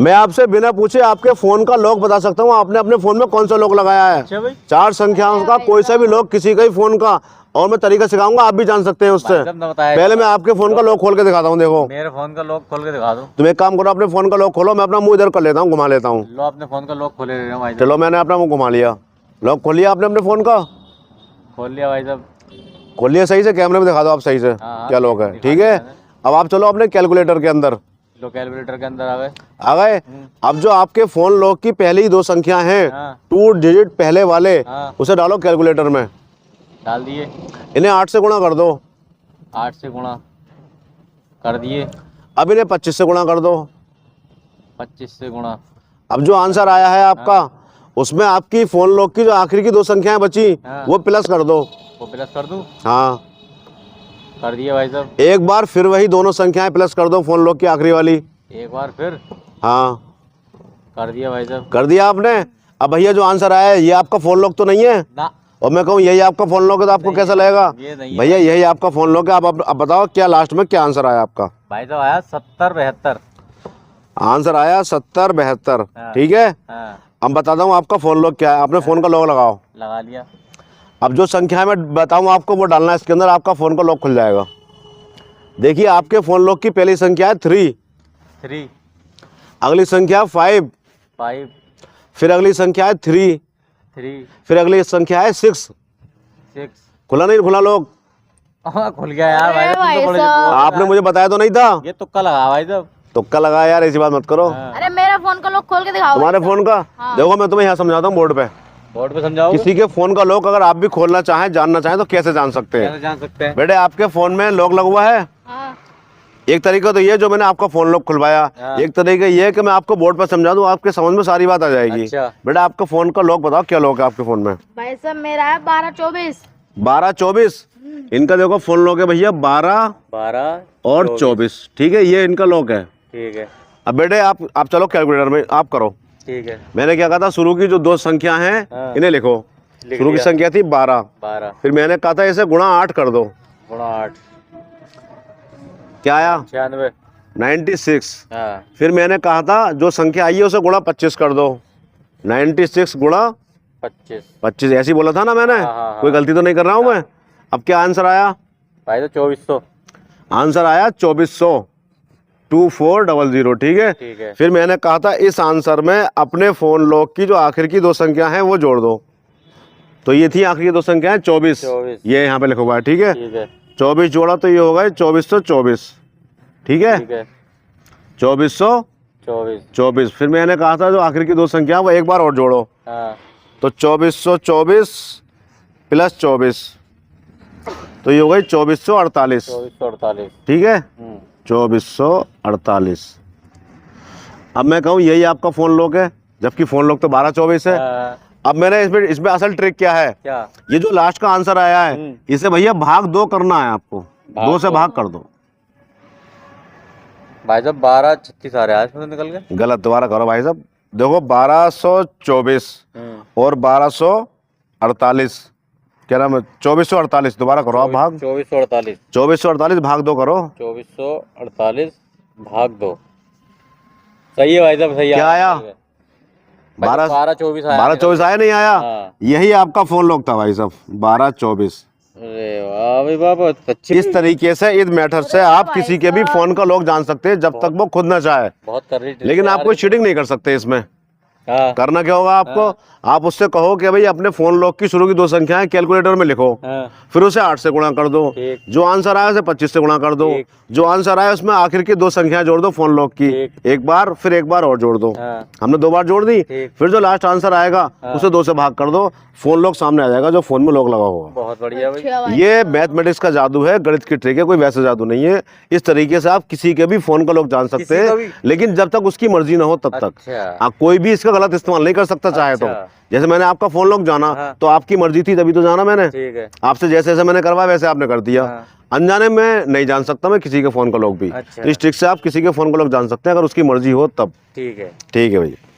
मैं आपसे बिना पूछे आपके फोन का लॉक बता सकता हूँ, आपने अपने फोन में कौन सा लॉक लगाया है। 4 संख्याओं का कोई सा भी लॉक किसी का ही फोन का, और मैं तरीका सिखाऊंगा, आप भी जान सकते हैं उससे। पहले मैं आपके फोन का लॉक खोल के दिखाता हूँ। देखो मेरे फोन का लॉक खोल के दिखा दो। तुम एक काम करो, अपने फोन का लॉक खोलो, मैं अपना मुंह इधर कर लेता हूँ, घुमा लेता हूँ। लो अपने फोन का लॉक खोले रहे भाई। चलो मैंने अपना मुंह घुमा लिया, लॉक खोल लिया आपने अपने फोन का। खोल लिया भाई साहब। खोल लिया सही से, कैमरे में दिखा दो आप सही से क्या लॉक है। ठीक है, अब आप चलो अपने कैलकुलेटर के अंदर। लो कैलकुलेटर के अंदर आ गए। आ गए। अब जो आपके फोन लॉक की पहली 2 संख्या हैं, 2 डिजिट पहले वाले, उसे डालो कैलकुलेटर में। डाल दिए। इन्हें 8 से गुणा कर दो। 8 से गुणा कर दिए। अब इन्हें 25 से गुणा कर दो। 25 से गुणा। अब जो आंसर आया है आपका, उसमें आपकी फोन लॉक की जो आखिरी की 2 संख्याएं बची, वो प्लस कर दो। वो प्लस कर दूं? हाँ कर दिया भाई साहब। एक बार फिर वही दोनों संख्याएं प्लस कर दो फोन लॉक की आखिरी वाली। एक बार फिर? हाँ कर दिया भाई साहब। कर दिया आपने। अब भैया जो आंसर आया है, ये आपका फोन लॉक तो नहीं है ना। और मैं कहूँ यही आपका फोन लॉक है, तो आपको कैसा लगेगा? भैया यही आपका फोन लॉक है। अब बताओ क्या लास्ट में क्या आंसर आया आपका? भाई साहब आया 70-72। आंसर आया 70-72। ठीक है, अब बताता हूँ आपका फोन लॉक क्या है। आपने फोन का लॉक लगाओ। लगा लिया। अब जो संख्या मैं बताऊँ आपको वो डालना है इसके अंदर, आपका फोन का लॉक खुल जाएगा। देखिए आपके फोन लॉक की पहली संख्या है 3, अगली संख्या 5, फिर अगली संख्या है 3, फिर अगली संख्या है 6। खुला नहीं खुला लॉक? खुल गया यार भाई साहब। आपने मुझे बताया तो नहीं था? ये तुक्का लगा भाई साहब। तुक्का लगा यार, ऐसी बात मत करो। अरे मेरा फोन का लॉक खोल के दिखाओ। तुम्हारे फोन का? देखो मैं तुम्हें यहाँ समझाता हूँ बोर्ड पे समझाओ। किसी के फोन का लॉक अगर आप भी खोलना चाहें, जानना चाहें, तो कैसे जान सकते हैं? कैसे जान सकते हैं? बेटे आपके फोन में लॉक लगा हुआ है। एक तरीका तो ये जो मैंने आपका फोन लॉक खुलवाया, एक तरीका ये है कि मैं आपको बोर्ड पर समझा दूं, आपके समझ में सारी बात आ जाएगी। बेटा आपका फोन का लॉक बताओ क्या लॉक है आपके फोन में? भाई साहब मेरा है 12-24। 12-24। इनका देखो फोन लॉक है भैया 12 और 24। ठीक है, ये इनका लॉक है। ठीक है। अब बेटे आप चलो कैलकुलेटर में आप करो। ठीक है। मैंने क्या कहा था, शुरू की जो 2 संख्या हैं इन्हें लिखो। शुरू की संख्या थी 12, फिर मैंने कहा था इसे गुणा 8 कर दो। गुणा 8 क्या आया? 96। फिर मैंने कहा था जो संख्या आई है उसे गुणा 25 कर दो। 96 गुणा 25 ऐसी बोला था ना मैंने? कोई गलती तो नहीं कर रहा हूँ मैं? अब क्या आंसर आया भाई? तो 2400 आंसर आया। 2400, 2400। ठीक है। फिर मैंने कहा था इस आंसर में अपने फोन लॉक की जो आखिर की 2 संख्या हैं वो जोड़ दो। तो ये थी आखिर की 2 संख्याएं 24। ये यहाँ पे लिखा हुआ है। ठीक है, 24 जोड़ा तो ये होगा 2424। ठीक है, 2424। फिर मैंने कहा था जो आखिर की 2 संख्या वो एक बार और जोड़ो। तो 2424 प्लस 24, तो ये हो गई 2448। ठीक है, 2448। अब मैं कहूँ यही आपका फोन लॉक है, जबकि फोन लॉक तो 12-24 है। अब मैंने इसमें असल ट्रिक क्या है? ये जो लास्ट का आंसर आया है इसे भैया भाग 2 करना है आपको। 2 से भाग कर दो भाई साहब। 12-36 आ रहा है, निकल गए। गलत, दोबारा करो भाई साहब। देखो 1224 और 1248 क्या नाम है? 2448। दोबारा करो आप भाग। 2448 भाग 2 करो। 2448 भाग 2। सही है भाई साहब, सही है। क्या आया? 12-24 आया नहीं आया? यही आपका फोन लॉक था भाई साहब, 12-24। अरे वाह भाई बाबा, इस तरीके से इस मेथड से आप किसी के भी फोन का लॉक जान सकते हैं जब तक वो खुद ना चाहे। बहुत कर रही, लेकिन आप कोई चीटिंग नहीं कर सकते इसमें। करना क्या होगा आपको? आप उससे कहो कि भाई अपने फोन लॉक की शुरू की 2 संख्याएं कैलकुलेटर में लिखो, फिर उसे 8 से गुणा कर दो। जो आंसर आया उसे 25 से गुणा कर दो। जो आंसर आया उसमें आखिर की 2 संख्याएं जोड़ दो फोन लॉक की, एक बार फिर एक बार और जोड़ दो। हमने 2 बार जोड़ दी। फिर जो लास्ट आंसर आएगा उसे 2 से भाग कर दो, फोन लॉक सामने आ जाएगा जो फोन में लॉक लगा होगा। बहुत बढ़िया भाई। ये मैथमेटिक्स का जादू है, गणित की ट्रिक है, कोई वैसा जादू नहीं है। इस तरीके से आप किसी के भी फोन का लॉक जान सकते हैं, लेकिन जब तक उसकी मर्जी ना हो तब तक। आप कोई भी इसका गलत इस्तेमाल नहीं कर सकता चाहे तो। जैसे मैंने आपका फोन लॉक जाना तो आपकी मर्जी थी तभी तो जाना मैंने। आपसे जैसे जैसे मैंने करवाया वैसे आपने कर दिया। अनजाने में नहीं जान सकता मैं किसी के फोन का लॉक भी। इस ट्रिक से आप किसी के फोन का लॉक जान सकते हैं अगर उसकी मर्जी हो तब। ठीक है भैया।